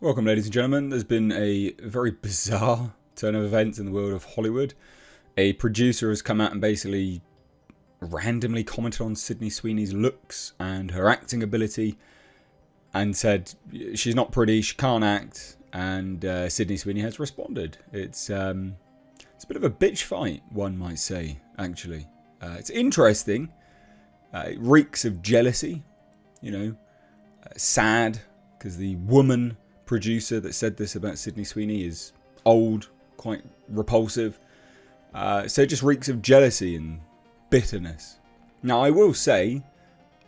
Welcome, ladies and gentlemen. There's been a very bizarre turn of events in the world of Hollywood. A producer has come out and basically randomly commented on Sydney Sweeney's looks and her acting ability and said she's not pretty, she can't act, and Sydney Sweeney has responded. It's a bit of a bitch fight, one might say, actually. It's interesting. It reeks of jealousy, sad, because the woman producer that said this about Sydney Sweeney is old, quite repulsive. So it just reeks of jealousy and bitterness. Now, I will say,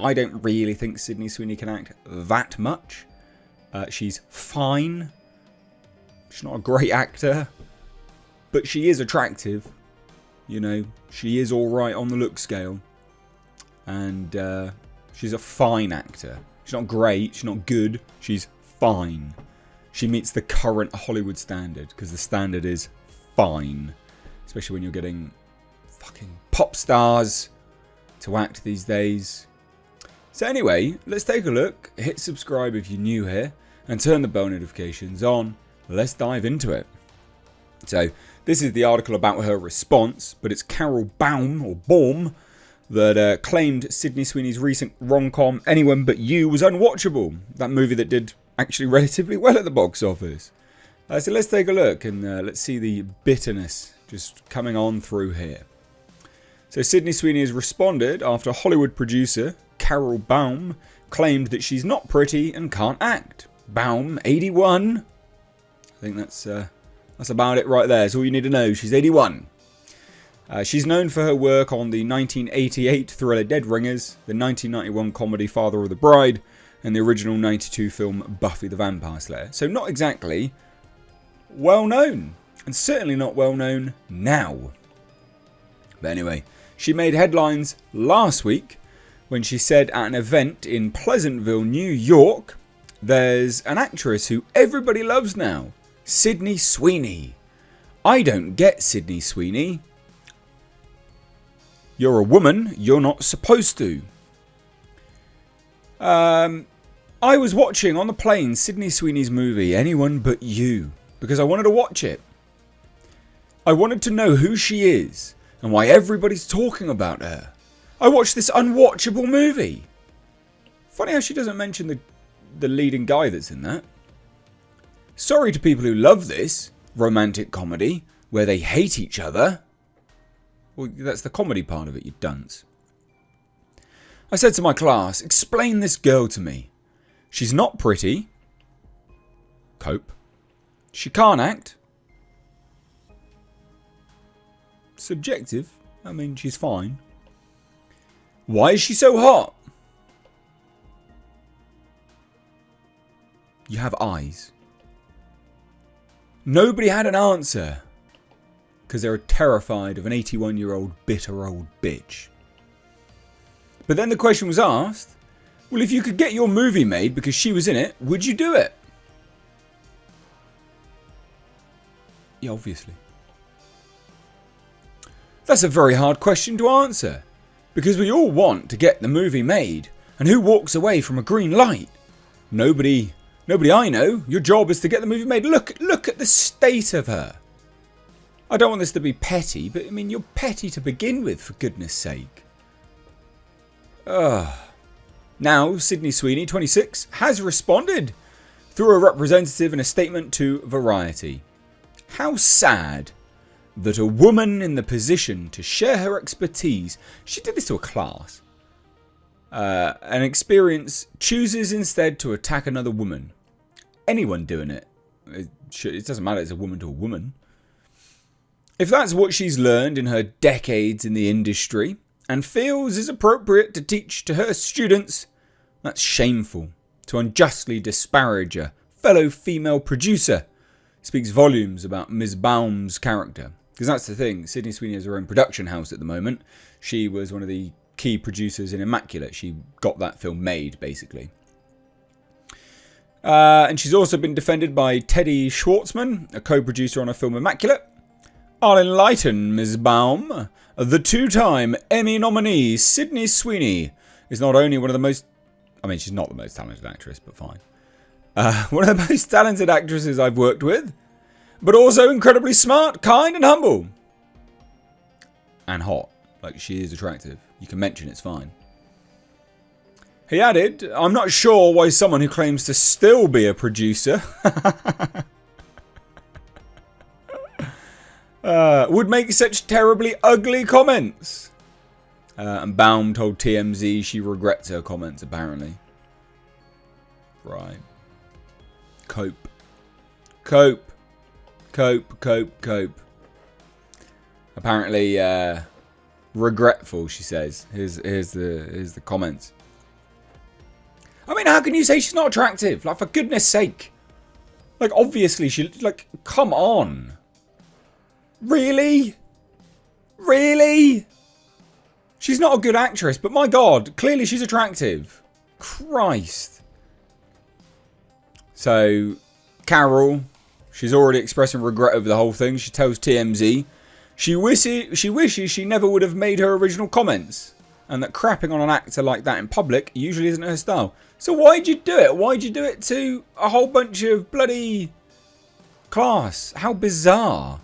I don't really think Sydney Sweeney can act that much. She's fine. She's not a great actor, but she is attractive. She is alright on the look scale. And she's a fine actor. She's not great, she's not good, she's fine. She meets the current Hollywood standard, because the standard is fine. Especially when you're getting fucking pop stars to act these days. So anyway, let's take a look. Hit subscribe if you're new here, and turn the bell notifications on. Let's dive into it. So, this is the article about her response, but it's Carol Baum, that claimed Sydney Sweeney's recent rom-com Anyone But You was unwatchable. That movie that did actually relatively well at the box office. So let's take a look and let's see the bitterness just coming on through here. So Sydney Sweeney has responded after Hollywood producer Carol Baum claimed that she's not pretty and can't act. Baum, 81. I think that's about it right there. That's all you need to know. She's 81. She's known for her work on the 1988 thriller Dead Ringers, the 1991 comedy Father of the Bride, and the original 92 film Buffy the Vampire Slayer. So not exactly well known, and certainly not well known now. But anyway, she made headlines last week when she said at an event in Pleasantville, New York, there's an actress who everybody loves now, Sydney Sweeney. I don't get Sydney Sweeney. You're a woman, you're not supposed to. I was watching on the plane Sydney Sweeney's movie, Anyone But You, because I wanted to watch it. I wanted to know who she is and why everybody's talking about her. I watched this unwatchable movie. Funny how she doesn't mention the leading guy that's in that. Sorry to people who love this romantic comedy where they hate each other. Well, that's the comedy part of it, you dunce. I said to my class, explain this girl to me. She's not pretty. Cope. She can't act. Subjective. I mean, she's fine. Why is she so hot? You have eyes. Nobody had an answer. Because they're terrified of an 81-year-old bitter old bitch. But then the question was asked, well, if you could get your movie made because she was in it, would you do it? Yeah, obviously. That's a very hard question to answer. Because we all want to get the movie made. And who walks away from a green light? Nobody I know. Your job is to get the movie made. Look at the state of her. I don't want this to be petty, but I mean, you're petty to begin with, for goodness sake. Now, Sydney Sweeney, 26, has responded through a representative in a statement to Variety. How sad that a woman in the position to share her expertise, she did this to a class, an experience, chooses instead to attack another woman. Anyone doing it. It doesn't matter, it's a woman to a woman. If that's what she's learned in her decades in the industry and feels is appropriate to teach to her students, that's shameful. To unjustly disparage a fellow female producer speaks volumes about Ms. Baum's character. Because that's the thing, Sydney Sweeney has her own production house at the moment. She was one of the key producers in Immaculate. She got that film made, basically. And she's also been defended by Teddy Schwartzman, a co-producer on her film Immaculate. I'll enlighten Ms. Baum. The two-time Emmy nominee Sydney Sweeney is not only one of the most... I mean, she's not the most talented actress, but fine. One of the most talented actresses I've worked with, but also incredibly smart, kind, and humble. And hot. Like, she is attractive. You can mention it's fine. He added, I'm not sure why someone who claims to still be a producer would make such terribly ugly comments. And Baum told TMZ she regrets her comments, apparently. Right. Cope. Cope. Cope, cope, cope. Apparently, regretful, she says. Here's the comments. I mean, how can you say she's not attractive? Like, for goodness sake. Like, obviously, like, come on. Really? Really? She's not a good actress, but my God, clearly she's attractive. Christ. So, Carol, she's already expressing regret over the whole thing. She tells TMZ she wishes she never would have made her original comments, and that crapping on an actor like that in public usually isn't her style. So why'd you do it? Why'd you do it to a whole bunch of bloody class? How bizarre.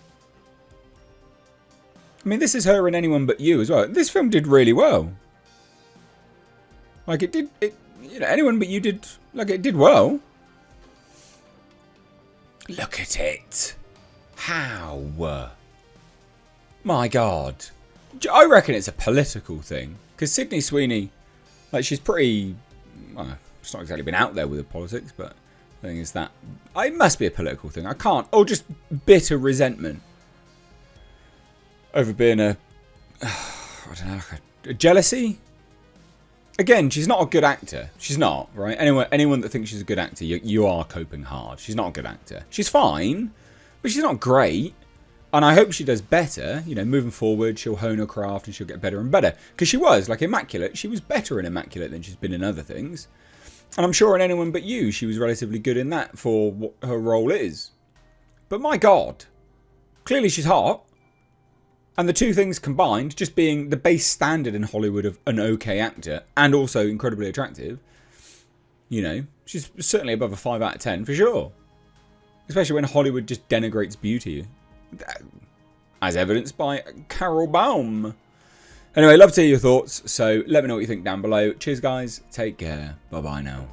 I mean, this is her in Anyone But You as well. This film did really well. Like, Anyone But You did, like, it did well. Look at it. How? My God. I reckon it's a political thing. Because Sydney Sweeney, like, she's pretty, well, she's not exactly been out there with the politics, but the thing is that it must be a political thing. I can't, or just bitter resentment over being I don't know, a jealousy. Again, she's not a good actor. She's not, right? Anyone that thinks she's a good actor, you are coping hard. She's not a good actor. She's fine, but she's not great. And I hope she does better. You know, moving forward, she'll hone her craft and she'll get better and better. Because she was, like, Immaculate. She was better in Immaculate than she's been in other things. And I'm sure in Anyone But You, she was relatively good in that for what her role is. But my God, clearly she's hot. And the two things combined, just being the base standard in Hollywood of an okay actor and also incredibly attractive, you know, she's certainly above a 5 out of 10 for sure. Especially when Hollywood just denigrates beauty, as evidenced by Carol Baum. Anyway, love to hear your thoughts, so let me know what you think down below. Cheers, guys. Take care. Bye-bye now.